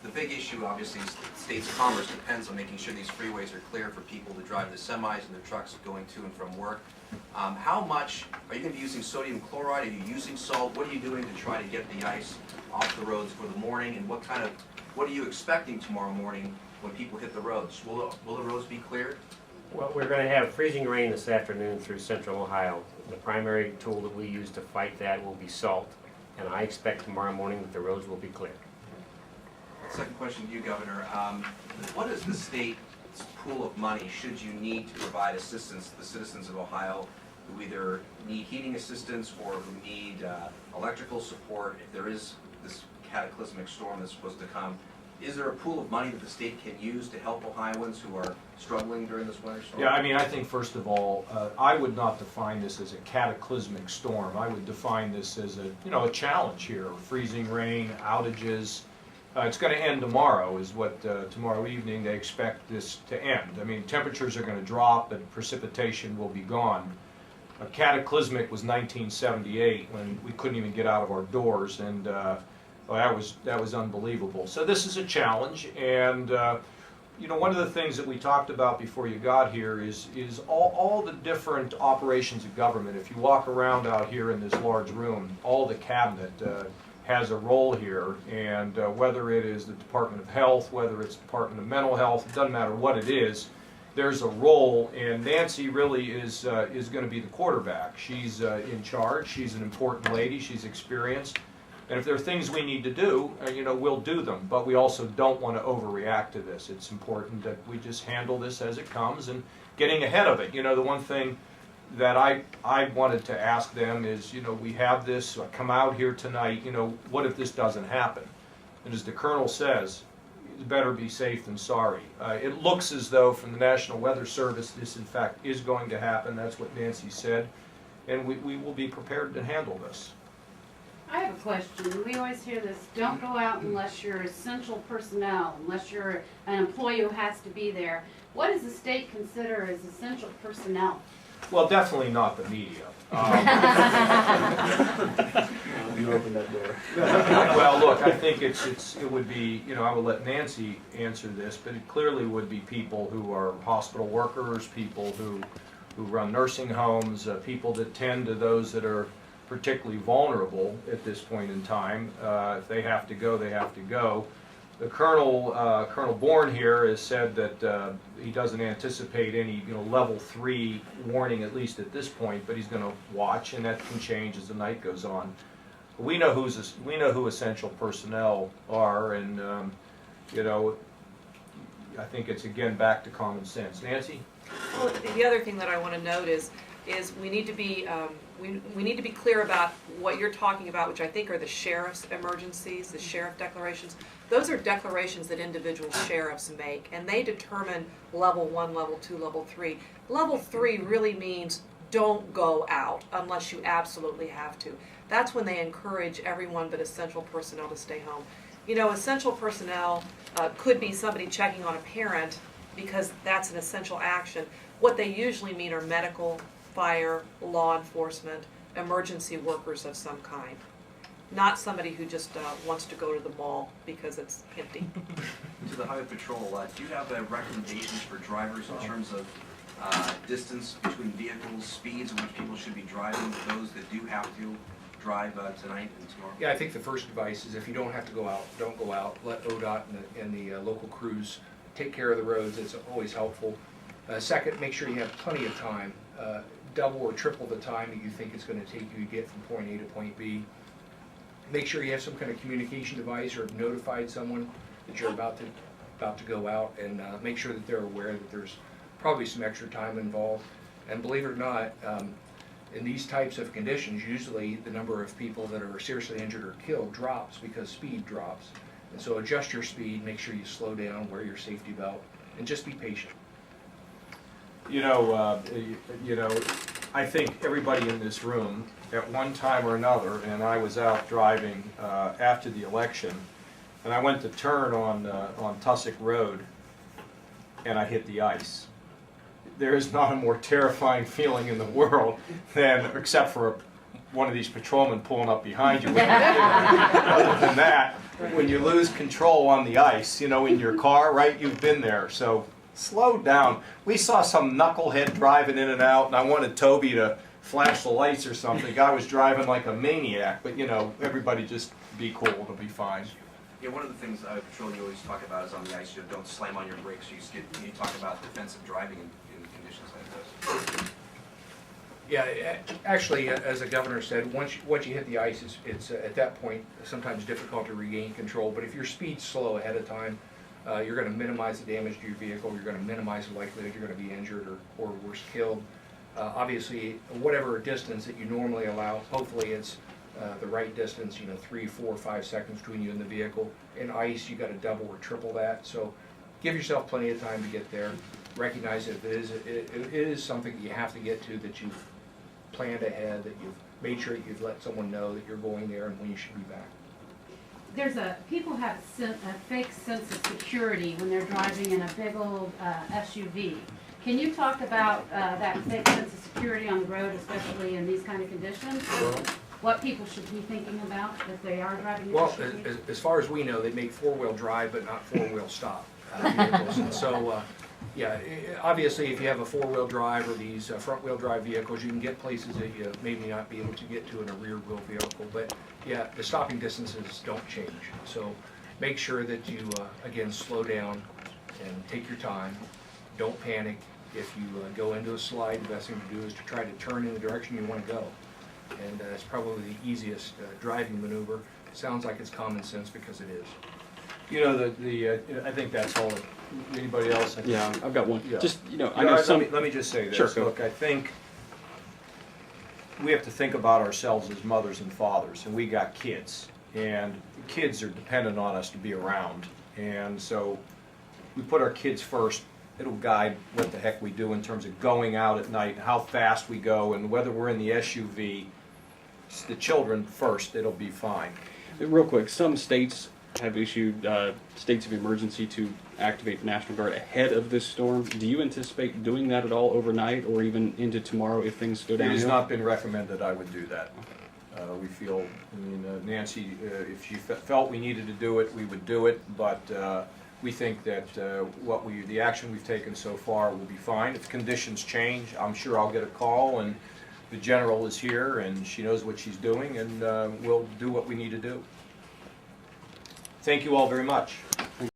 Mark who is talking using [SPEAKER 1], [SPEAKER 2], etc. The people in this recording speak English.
[SPEAKER 1] The big issue, obviously, is the state's commerce depends on making sure these freeways are clear for people to drive the semis and their trucks going to and from work. How much, are you going to be using sodium chloride? Are you using salt? What are you doing to try to get the ice off the roads for the morning? And what are you expecting tomorrow morning when people hit the roads? Will the roads be cleared?
[SPEAKER 2] Well, we're going to have freezing rain this afternoon through central Ohio. The primary tool that we use to fight that will be salt, and I expect tomorrow morning that the roads will be clear.
[SPEAKER 1] Second question to you, Governor. What is the state's pool of money should you need to provide assistance to the citizens of Ohio who either need heating assistance or who need electrical support if there is this cataclysmic storm that's supposed to come? Is there a pool of money that the state can use to help Ohioans who are struggling during this winter storm?
[SPEAKER 3] Yeah, I mean, I think first of all, I would not define this as a cataclysmic storm. I would define this as a challenge here. Freezing rain, outages. It's going to end tomorrow, is what tomorrow evening they expect this to end. I mean, temperatures are going to drop and precipitation will be gone. A cataclysmic was 1978 when we couldn't even get out of our doors, and well, that was unbelievable. So this is a challenge, and one of the things that we talked about before you got here is all the different operations of government. If you walk around out here in this large room, all the cabinet has a role here, and whether it is the Department of Health, whether it's Department of Mental Health, it doesn't matter what it is, there's a role, and Nancy really is going to be the quarterback. She's in charge. She's an important lady. She's experienced. And if there are things we need to do, we'll do them. But we also don't want to overreact to this. It's important that we just handle this as it comes and getting ahead of it. The one thing that I wanted to ask them is, we have this, come out here tonight, what if this doesn't happen? And as the Colonel says, it's better be safe than sorry. It looks as though from the National Weather Service this in fact is going to happen. That's what Nancy said. And we will be prepared to handle this.
[SPEAKER 4] I have a question. We always hear this, don't go out unless you're essential personnel, unless you're an employee who has to be there. What does the state consider as essential personnel?
[SPEAKER 3] Well, definitely not the media.
[SPEAKER 5] You opened that door.
[SPEAKER 3] Well, look, I think it would be, I will let Nancy answer this, but it clearly would be people who are hospital workers, people who run nursing homes, people that tend to those that are particularly vulnerable at this point in time. If they have to go, they have to go. The Colonel Bourne here has said that he doesn't anticipate any level 3 warning, at least at this point, but he's going to watch, and that can change as the night goes on. We know who essential personnel are, and I think it's again back to common sense. Nancy?
[SPEAKER 6] Well, the other thing that I want to note is we need to be we need to be clear about what you're talking about, which I think are the sheriff's emergencies, the sheriff declarations. Those are declarations that individual sheriffs make, and they determine level 1, level 2, level 3. Level 3 really means don't go out unless you absolutely have to. That's when they encourage everyone but essential personnel to stay home. Essential personnel could be somebody checking on a parent because that's an essential action. What they usually mean are medical, fire, law enforcement, emergency workers of some kind. Not somebody who just wants to go to the mall because it's empty.
[SPEAKER 1] To the Highway Patrol, do you have recommendations for drivers in terms of distance between vehicles, speeds in which people should be driving, those that do have to drive tonight and tomorrow?
[SPEAKER 5] Yeah, I think the first advice is if you don't have to go out, don't go out. Let ODOT and the local crews take care of the roads. It's always helpful. Second, make sure you have plenty of time. Double or triple the time that you think it's going to take you to get from point A to point B. Make sure you have some kind of communication device or have notified someone that you're about to go out, and make sure that they're aware that there's probably some extra time involved. And believe it or not, in these types of conditions, usually the number of people that are seriously injured or killed drops because speed drops. And so adjust your speed, make sure you slow down, wear your safety belt, and just be patient.
[SPEAKER 3] I think everybody in this room, at one time or another, and I was out driving after the election, and I went to turn on Kasich Road, and I hit the ice. There is not a more terrifying feeling in the world than, except for one of these patrolmen pulling up behind you. Other than that, when you lose control on the ice, you know, in your car, right, you've been there, so slow down. We saw some knucklehead driving in and out, and I wanted Toby to flash the lights or something. The guy was driving like a maniac, but you know, everybody just be cool, it'll be fine.
[SPEAKER 1] Yeah, one of the things patrol you always talk about is on the ice, you don't slam on your brakes. You talk about defensive driving in conditions like this.
[SPEAKER 5] Yeah, actually, as the governor said, once you hit the ice, it's at that point sometimes difficult to regain control. But if your speed's slow ahead of time, you're going to minimize the damage to your vehicle. You're going to minimize the likelihood you're going to be injured or worse, killed. Obviously, whatever distance that you normally allow, hopefully it's the right distance. You know, 3, 4, 5 seconds between you and the vehicle. In ice, you got to double or triple that. So, give yourself plenty of time to get there. Recognize that it is something that you have to get to, that you've planned ahead, that you've made sure that you've let someone know that you're going there and when you should be back.
[SPEAKER 4] People have a fake sense of security when they're driving in a big old SUV. Can you talk about that fake sense of security on the road, especially in these kind of conditions? What people should be thinking about if they are driving an SUV?
[SPEAKER 5] As far as we know, they make four-wheel drive, but not four-wheel stop vehicles. And so, yeah, obviously, if you have a four-wheel drive or these front-wheel drive vehicles, you can get places that you maybe not be able to get to in a rear-wheel vehicle. But yeah, the stopping distances don't change. So make sure that you, again, slow down and take your time. Don't panic. If you go into a slide, the best thing to do is to try to turn in the direction you want to go. And it's probably the easiest driving maneuver. Sounds like it's common sense because it is.
[SPEAKER 3] You know, I think that's all. Anybody else?
[SPEAKER 7] Yeah, I've got one.
[SPEAKER 3] Yeah.
[SPEAKER 7] Just, you know, I know some.
[SPEAKER 3] Let me just say this.
[SPEAKER 7] Sure, go
[SPEAKER 3] Look, I think we have to think about ourselves as mothers and fathers, and we got kids, and kids are dependent on us to be around, and so we put our kids first. It'll guide what the heck we do in terms of going out at night, how fast we go, and whether we're in the SUV. It's the children first. It'll be fine.
[SPEAKER 7] Real quick, some states have issued states of emergency to activate the National Guard ahead of this storm. Do you anticipate doing that at all overnight or even into tomorrow if things go
[SPEAKER 3] It
[SPEAKER 7] downhill?
[SPEAKER 3] has not been recommended I would do that. We feel, Nancy, if she felt we needed to do it, we would do it, but we think that the action we've taken so far will be fine. If conditions change, I'm sure I'll get a call, and the general is here, and she knows what she's doing, and we'll do what we need to do. Thank you all very much.